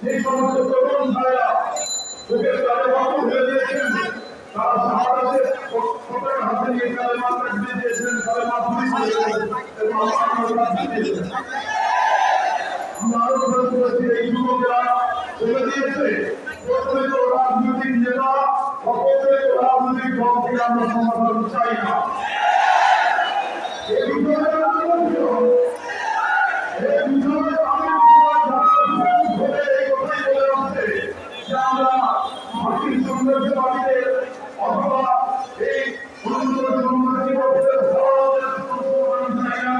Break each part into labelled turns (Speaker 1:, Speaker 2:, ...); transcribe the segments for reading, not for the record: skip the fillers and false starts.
Speaker 1: যে সমস্ত তরুণ ভাইরা বুকের তালে রক্ত ঢেলে দিয়েছেন, তারা শাহাদাতের পতাকা হাতে নিয়ে কালেমা তাকবীর দিয়েছেন, কালেমা তুলে দিয়েছেন এবং আল্লাহর নাম দিয়েছেন। আমরা আরো করেছি এই যুবকেরা বলে দিয়েছে, প্রচলিত রাজনৈতিক নেতা অপচলিত রাজনৈতিক দল থেকে আমরা সমাধান চাই না। এই বিষয়ে আমরা মাটির সৌন্দর্যবাদীদের অথবা এই সুন্দর সৌন্দর্যবাদীদের চাই না।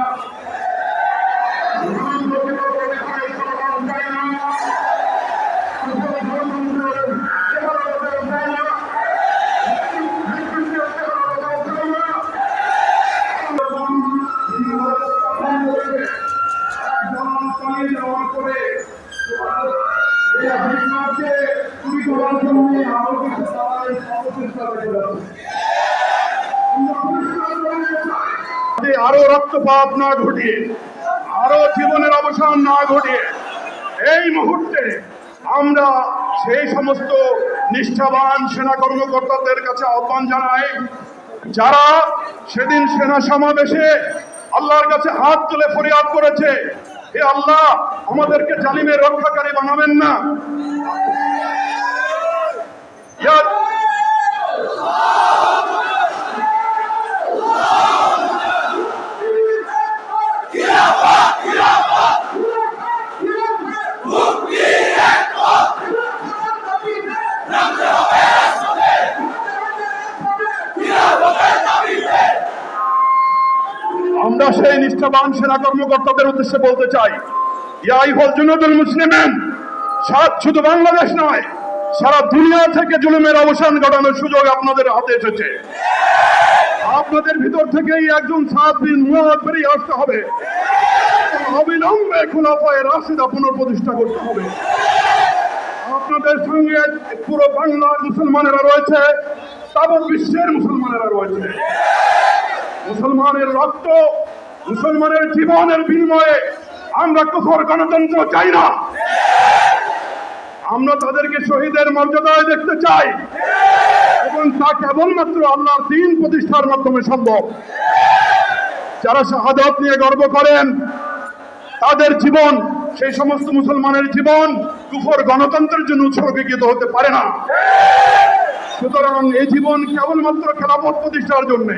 Speaker 1: আরো রক্তপাত না ঘটিয়ে, আরো জীবনের অবসান না ঘটিয়ে এই মুহূর্তে আমরা সেই সমস্ত নিষ্ঠাবান সেনা কর্মকর্তাদের কাছে আহ্বান জানাই, যারা সেদিন সেনা সমাবেশে আল্লাহর কাছে হাত তুলে ফরিয়াদ করেছে, হে আল্লাহ আমাদেরকে জালিমের রক্ষাকারী বানাবেন না। আমরা সেই নিষ্ঠাবান সেনা কর্মকর্তাদের উদ্দেশ্যে বলতে চাই, ইয়া আইয়ুহাল জুনুদুল মুসলিমিন, শুধু বাংলাদেশ নয়, সারা দুনিয়া থেকে জুলুমের অবসান ঘটানোর সুযোগ আপনাদের হাতে এসেছে। আপনাদের ভিতর থেকেই একজন সাদ বিন মুআদ বেরিয়ে আসতে হবে, অবিলম্বে খুলাফায়ে রাশিদা পুনঃপ্রতিষ্ঠা করতে হবে। আপনাদের সঙ্গে পুরো বাংলার মুসলমানেরা রয়েছে, তাবৎ বিশ্বের মুসলমানেরা রয়েছে। মুসলমানের রক্ত, মুসলমানের জীবনের বিনিময়ে আমরা কুফর গণতন্ত্র চাই না। আমরা তাদেরকে শহীদের মর্যাদায় দেখতে চাই এবং তা কেবলমাত্র আল্লাহর দ্বীন প্রতিষ্ঠার মাধ্যমে সম্ভব। যারা শাহাদাত নিয়ে গর্ব করেন, তাদের জীবন, সেই সমস্ত মুসলমানের জীবন কুফর গণতন্ত্রের জন্য উৎসর্গীকৃত হতে পারে না। সুতরাং এই জীবন কেবলমাত্র খেলাফত প্রতিষ্ঠার জন্য